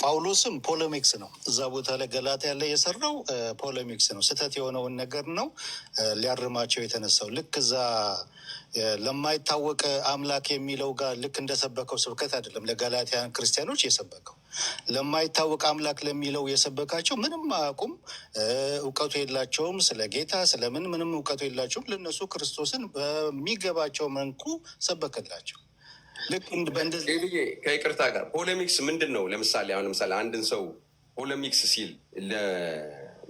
ጳውሎስም ፖለሚክስ ነው እዛ ቦታ ላይ ገላትያ ላይ የሰራው ፖለሚክስ ነው። ስህተት የሆነውን ነገር ነው ሊያርማቸው የተነሳው። ልክ እዛ ለማይታወቅ አምላክ የሚለው ጋር ልክ እንደሰበከው ስብከት አይደለም ለገላትያን ክርስቲያኖች የሰበከው። ለማይታወቅ አምላክ ለሚለው የሰበካቸው ምንም አያውቁም፣ እውቀቱ የላቸውም፣ ስለ ጌታ ስለምን ምንም እውቀቱ የላቸውም። ለእነሱ ክርስቶስን በሚገባቸው መልኩ ሰበከላቸው። ከይቅርታ ጋር ፖለሚክስ ምንድን ነው? ለምሳሌ አንድን ሰው ፖለሚክስ ሲል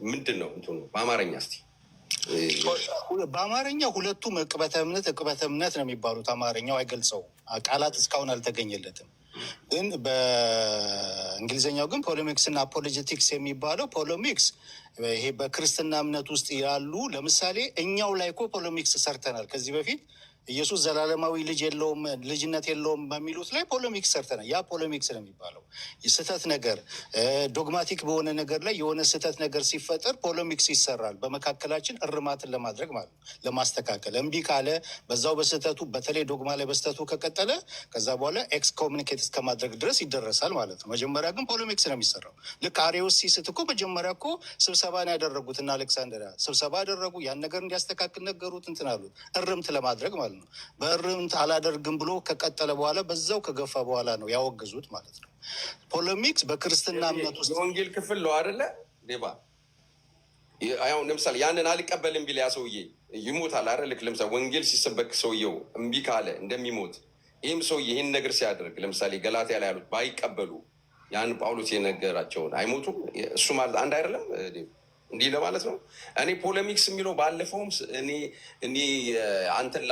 ምንድን ነው እንትኑ በአማርኛ እስኪ? በአማርኛ ሁለቱም እቅበተ እምነት ነው የሚባሉት። አማርኛው አይገልጸው፣ ቃላት እስካሁን አልተገኘለትም። ግን በእንግሊዝኛው ግን ፖለሚክስ እና አፖሎጀቲክስ የሚባለው ፖለሚክስ ይሄ በክርስትና እምነት ውስጥ ያሉ ለምሳሌ እኛው ላይ እኮ ፖለሚክስ ሰርተናል ከዚህ በፊት ኢየሱስ ዘላለማዊ ልጅነት የለውም በሚሉት ላይ ፖለሚክስ ሰርተናል። ያ ፖለሚክስ ነው የሚባለው። የስህተት ነገር ዶግማቲክ በሆነ ነገር ላይ የሆነ ስህተት ነገር ሲፈጠር ፖለሚክስ ይሰራል፣ በመካከላችን እርማትን ለማድረግ ማለት ነው፣ ለማስተካከል። እምቢ ካለ በዛው በስህተቱ በተለይ ዶግማ ላይ በስህተቱ ከቀጠለ ከዛ በኋላ ኤክስ ኮሚኒኬት እስከማድረግ ድረስ ይደረሳል ማለት ነው። መጀመሪያ ግን ፖለሚክስ ነው የሚሰራው። ልክ አሪዎስ ሲስት እኮ መጀመሪያ እኮ ስብሰባን ያደረጉት እና አሌክሳንድሪያ ስብሰባ አደረጉ። ያን ነገር እንዲያስተካክል ነገሩት፣ እንትን አሉት፣ እርምት ለማድረግ ማለት ነው። በእርምት አላደርግም ብሎ ከቀጠለ በኋላ በዛው ከገፋ በኋላ ነው ያወገዙት ማለት ነው። ፖለሚክስ በክርስትና እምነት ውስጥ የወንጌል ክፍል ነው አይደለ? ዴባ አሁን ለምሳሌ ያንን አልቀበልም ቢል ያ ሰውዬ ይሞታል አይደል? ልክ ለምሳሌ ወንጌል ሲሰበክ ሰውየው እምቢ ካለ እንደሚሞት ይህም ሰውዬ ይህን ነገር ሲያደርግ ለምሳሌ ገላትያ ላይ ያሉት ባይቀበሉ ያን ጳውሎስ የነገራቸውን አይሞቱም። እሱ ማለት አንድ አይደለም እንዲህ ለማለት ነው። እኔ ፖለሚክስ የሚለው ባለፈውም እኔ አንተን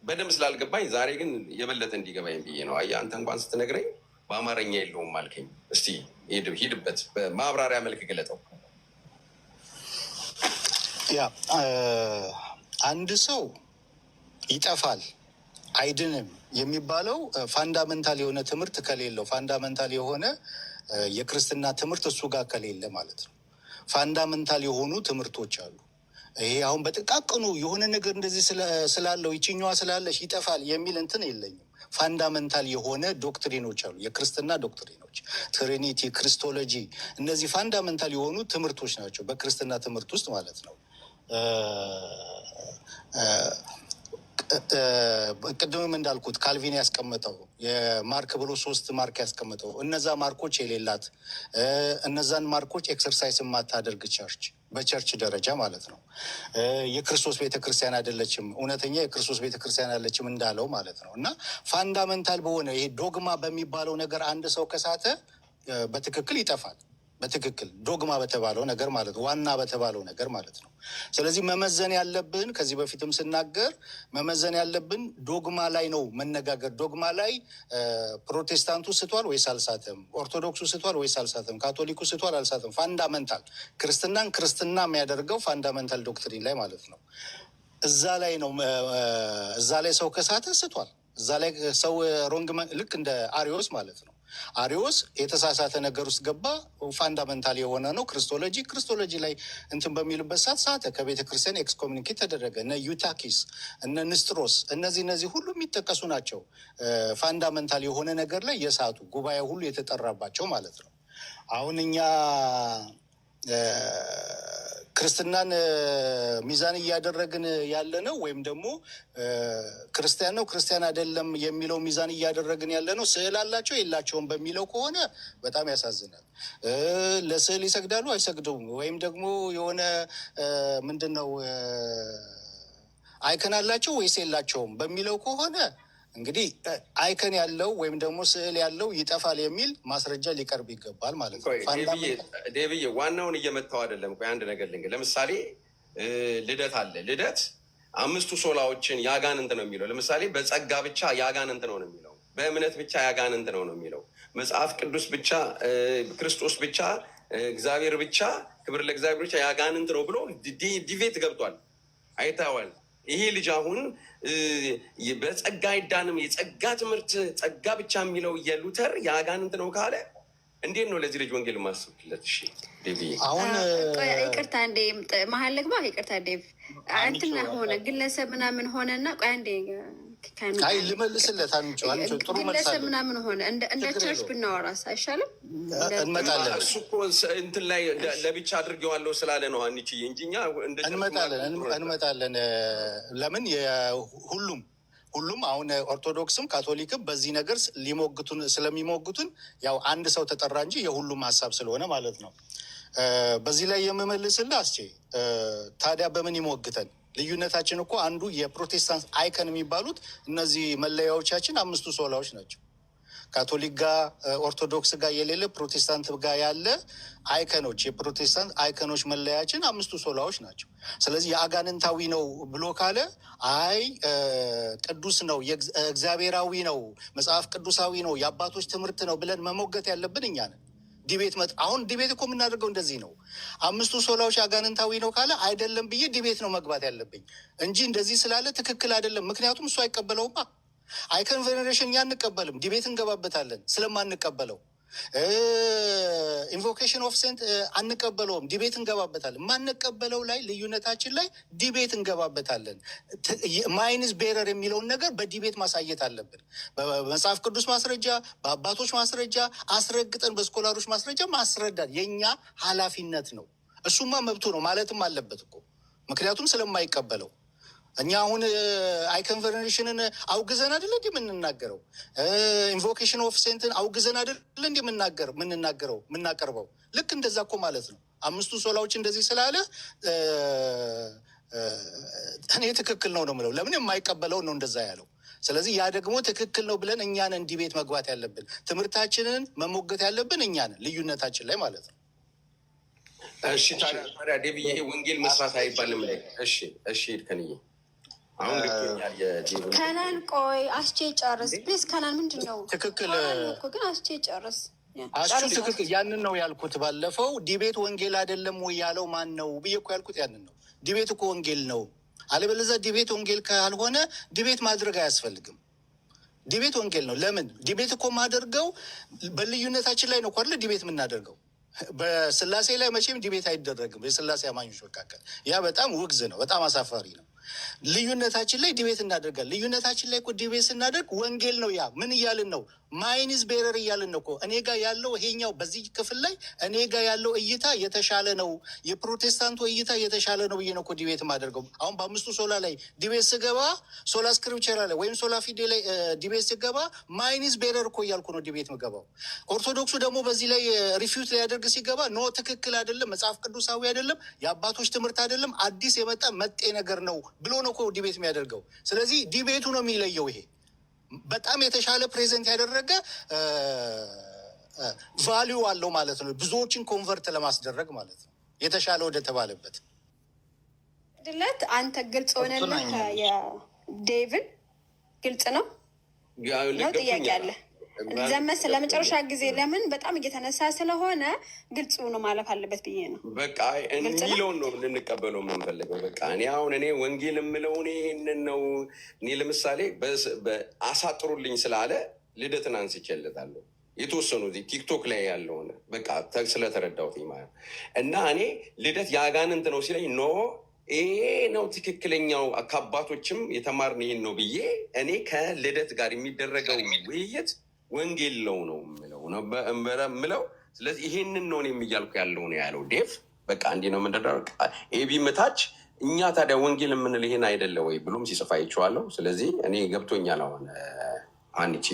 በደንብ ስላልገባኝ ዛሬ ግን የበለጠ እንዲገባኝ ብዬ ነው። አየህ አንተ እንኳን ስትነግረኝ በአማርኛ የለውም አልከኝ። እስቲ ሂድበት፣ በማብራሪያ መልክ ገለጠው። ያ አንድ ሰው ይጠፋል አይድንም የሚባለው ፋንዳመንታል የሆነ ትምህርት ከሌለው፣ ፋንዳመንታል የሆነ የክርስትና ትምህርት እሱ ጋር ከሌለ ማለት ነው። ፋንዳመንታል የሆኑ ትምህርቶች አሉ። ይሄ አሁን በጥቃቅኑ የሆነ ነገር እንደዚህ ስላለው ይችኛዋ ስላለች ይጠፋል የሚል እንትን የለኝም። ፋንዳመንታል የሆነ ዶክትሪኖች አሉ፣ የክርስትና ዶክትሪኖች፣ ትሪኒቲ፣ ክሪስቶሎጂ፣ እነዚህ ፋንዳመንታል የሆኑ ትምህርቶች ናቸው በክርስትና ትምህርት ውስጥ ማለት ነው። ቅድምም እንዳልኩት ካልቪን ያስቀመጠው የማርክ ብሎ 3 ማርክ ያስቀመጠው እነዛ ማርኮች የሌላት እነዛን ማርኮች ኤክሰርሳይዝ የማታደርግ ቸርች በቸርች ደረጃ ማለት ነው የክርስቶስ ቤተክርስቲያን አይደለችም፣ እውነተኛ የክርስቶስ ቤተክርስቲያን አለችም እንዳለው ማለት ነው። እና ፋንዳመንታል በሆነ ይሄ ዶግማ በሚባለው ነገር አንድ ሰው ከሳተ በትክክል ይጠፋል። በትክክል ዶግማ በተባለው ነገር ማለት ነው፣ ዋና በተባለው ነገር ማለት ነው። ስለዚህ መመዘን ያለብን ከዚህ በፊትም ስናገር መመዘን ያለብን ዶግማ ላይ ነው መነጋገር። ዶግማ ላይ ፕሮቴስታንቱ ስቷል ወይስ አልሳተም? ኦርቶዶክሱ ስቷል ወይስ አልሳተም? ካቶሊኩ ስቷል አልሳተም? ፋንዳመንታል ክርስትናን ክርስትና የሚያደርገው ፋንዳመንታል ዶክትሪን ላይ ማለት ነው። እዛ ላይ ነው። እዛ ላይ ሰው ከሳተ ስቷል። እዛ ላይ ሰው ሮንግ ልክ እንደ አሪዎስ ማለት ነው። አሪዎስ የተሳሳተ ነገር ውስጥ ገባ። ፋንዳመንታል የሆነ ነው ክርስቶሎጂ ላይ እንትን በሚሉበት ሳተ። ከቤተ ክርስቲያን ኤክስኮሚኒኬት ተደረገ። እነ ዩታኪስ እነ ንስጥሮስ እነዚህ ሁሉ የሚጠቀሱ ናቸው። ፋንዳመንታል የሆነ ነገር ላይ የሳቱ ጉባኤ ሁሉ የተጠራባቸው ማለት ነው። አሁን እኛ ክርስትናን ሚዛን እያደረግን ያለ ነው ወይም ደግሞ ክርስቲያን ነው ክርስቲያን አይደለም የሚለው ሚዛን እያደረግን ያለ ነው። ስዕል አላቸው የላቸውም በሚለው ከሆነ በጣም ያሳዝናል። ለስዕል ይሰግዳሉ አይሰግዱም፣ ወይም ደግሞ የሆነ ምንድን ነው አይከን አላቸው ወይስ የላቸውም በሚለው ከሆነ እንግዲህ አይከን ያለው ወይም ደግሞ ስዕል ያለው ይጠፋል የሚል ማስረጃ ሊቀርብ ይገባል ማለት ነው። ዴብዬ ዋናውን እየመታው አይደለም። ቆይ አንድ ነገር ለምሳሌ ልደት አለ። ልደት 5 ሶላዎችን ያጋንንት ነው የሚለው። ለምሳሌ በጸጋ ብቻ ያጋንንት ነው የሚለው፣ በእምነት ብቻ ያጋንንት ነው የሚለው፣ መጽሐፍ ቅዱስ ብቻ፣ ክርስቶስ ብቻ፣ እግዚአብሔር ብቻ፣ ክብር ለእግዚአብሔር ብቻ ያጋንንት ነው ብሎ ዲቬት ገብቷል። አይታዋል። ይሄ ልጅ አሁን በጸጋ አይዳንም፣ የጸጋ ትምህርት ጸጋ ብቻ የሚለው የሉተር የአጋንንት ነው ካለ እንዴት ነው ለዚህ ልጅ ወንጌል ማስብለት? እሺ ዴቪ አሁን ይቅርታ እንዴ መሀል ልግባ። ይቅርታ ዴቭ እንትና ሆነ ግለሰብ ምናምን ሆነና ቆይ አንዴ አይ ልመልስለት አንቺ ጥሩ መልስ አለ ምናምን ሆነ እንደ ቸርች ብናወራስ አይሻልም? እንመጣለን። እሱ እኮ እንትን ላይ ለብቻ አድርጌዋለሁ ስላለ ነው አንቺ እንጂ እኛ እንመጣለን። ለምን ሁሉም አሁን ኦርቶዶክስም ካቶሊክም በዚህ ነገር ስለሚሞግቱን ያው አንድ ሰው ተጠራ እንጂ የሁሉም ሀሳብ ስለሆነ ማለት ነው። በዚህ ላይ የምመልስልህ አስቼ ታዲያ በምን ይሞግተን? ልዩነታችን እኮ አንዱ የፕሮቴስታንት አይከን የሚባሉት እነዚህ መለያዎቻችን 5ቱ ሶላዎች ናቸው። ካቶሊክ ጋር ኦርቶዶክስ ጋር የሌለ ፕሮቴስታንት ጋር ያለ አይከኖች የፕሮቴስታንት አይከኖች መለያችን 5ቱ ሶላዎች ናቸው። ስለዚህ የአጋንንታዊ ነው ብሎ ካለ አይ ቅዱስ ነው እግዚአብሔራዊ ነው መጽሐፍ ቅዱሳዊ ነው የአባቶች ትምህርት ነው ብለን መሞገት ያለብን እኛ ነን። አሁን ዲቤት እኮ የምናደርገው እንደዚህ ነው። 5ቱ ሶላዎች አጋንንታዊ ነው ካለ አይደለም ብዬ ዲቤት ነው መግባት ያለብኝ እንጂ እንደዚህ ስላለ ትክክል አይደለም። ምክንያቱም እሱ አይቀበለውማ። አይከን ቬኔሬሽን እኛ አንቀበልም፣ ዲቤት እንገባበታለን ስለማንቀበለው። ኢንቮኬሽን ኦፍ ሴንት አንቀበለውም፣ ዲቤት እንገባበታለን። ማንቀበለው ላይ ልዩነታችን ላይ ዲቤት እንገባበታለን። ማይንስ ቤረር የሚለውን ነገር በዲቤት ማሳየት አለብን። በመጽሐፍ ቅዱስ ማስረጃ፣ በአባቶች ማስረጃ አስረግጠን በስኮላሮች ማስረጃ ማስረዳት የእኛ ኃላፊነት ነው። እሱማ መብቱ ነው ማለትም አለበት እኮ ምክንያቱም ስለማይቀበለው። እኛ አሁን አይከን ቬኔሬሽንን አውግዘን አይደለ እንዲ የምንናገረው? ኢንቮኬሽን ኦፍ ሴንትን አውግዘን አይደለ እንዲ የምናቀርበው? ልክ እንደዛ እኮ ማለት ነው። 5ቱ ሶላዎች እንደዚህ ስላለ እኔ ትክክል ነው የምለው። ለምን የማይቀበለውን ነው እንደዛ ያለው። ስለዚህ ያ ደግሞ ትክክል ነው ብለን እኛንን ዲቤት መግባት ያለብን፣ ትምህርታችንን መሞገት ያለብን እኛንን ልዩነታችን ላይ ማለት ነው። እሺ ታዲያ ዴብዬ ይሄ ወንጌል መስራት አይባልም ላይ እሺ ከንዬ አሁን ከናን ቆይ አስቼ ጨርስ ፕሊዝ። ከናን ምንድን ነው ትክክል ግን አስቼ ጨርስ ትክክል። ያንን ነው ያልኩት ባለፈው። ዲቤት ወንጌል አይደለም ወይ ያለው ማን ነው ብዬ እኮ ያልኩት ያንን ነው። ዲቤት እኮ ወንጌል ነው። አለበለዚያ ዲቤት ወንጌል ካልሆነ ዲቤት ማድረግ አያስፈልግም። ዲቤት ወንጌል ነው። ለምን ዲቤት እኮ ማደርገው በልዩነታችን ላይ ነው እኮ አይደለ ዲቤት የምናደርገው። በስላሴ ላይ መቼም ዲቤት አይደረግም። የስላሴ አማኞች መካከል ያ በጣም ውግዝ ነው፣ በጣም አሳፋሪ ነው። ልዩነታችን ላይ ዲቤት እናደርጋለን። ልዩነታችን ላይ እኮ ዲቤት ስናደርግ ወንጌል ነው። ያ ምን እያልን ነው? ማይንስ ቤረር እያልን ነው እኮ። እኔ ጋር ያለው ይሄኛው በዚህ ክፍል ላይ እኔ ጋር ያለው እይታ የተሻለ ነው፣ የፕሮቴስታንቱ እይታ የተሻለ ነው ብዬ ነው እኮ ዲቤት የማደርገው። አሁን በ5ቱ ሶላ ላይ ዲቤት ስገባ፣ ሶላ ስክሪፕቸራ ላይ ወይም ሶላ ፊዴ ላይ ዲቤት ስገባ ማይንስ ቤረር እኮ እያልኩ ነው ዲቤት ምገባው። ኦርቶዶክሱ ደግሞ በዚህ ላይ ሪፊዩት ሊያደርግ ሲገባ ኖ ትክክል አይደለም፣ መጽሐፍ ቅዱሳዊ አይደለም፣ የአባቶች ትምህርት አይደለም፣ አዲስ የመጣ መጤ ነገር ነው ብሎ ነው እኮ ዲቤት የሚያደርገው። ስለዚህ ዲቤቱ ነው የሚለየው። ይሄ በጣም የተሻለ ፕሬዘንት ያደረገ ቫሊዩ አለው ማለት ነው። ብዙዎችን ኮንቨርት ለማስደረግ ማለት ነው። የተሻለ ወደ ተባለበት ድለት አንተ ግልጽ ሆነልህ። የዴቭን ግልጽ ነው ጥያቄ አለ ዘመን ስለመጨረሻ ጊዜ ለምን በጣም እየተነሳ ስለሆነ ግልጽ ነው ማለፍ አለበት ብዬ ነው። በቃ የሚለውን ነው ልንቀበለው የምንፈልገው። በቃ እኔ ወንጌል የምለው ይህንን ነው። እኔ ለምሳሌ አሳጥሩልኝ ስላለ ልደትን አንስቼለታለሁ። የተወሰኑ ቲክቶክ ላይ ያለውን በቃ ስለተረዳሁት ማለት እና እኔ ልደት የአጋንንት ነው ሲለኝ ኖ ይሄ ነው ትክክለኛው ከአባቶችም የተማርን ይህን ነው ብዬ እኔ ከልደት ጋር የሚደረገው ውይይት ወንጌል ነው ምለው። ስለዚህ ይሄንን ነው የሚያልኩ ያለው ነው ያለው ዴቭ። በቃ እንዲህ ነው የምንደረግ ኤቢ ምታች እኛ ታዲያ ወንጌል የምንል ይሄን አይደለ ወይ ብሎም ሲጽፋ ይችዋለሁ። ስለዚህ እኔ ገብቶኛል አሁን አንቺ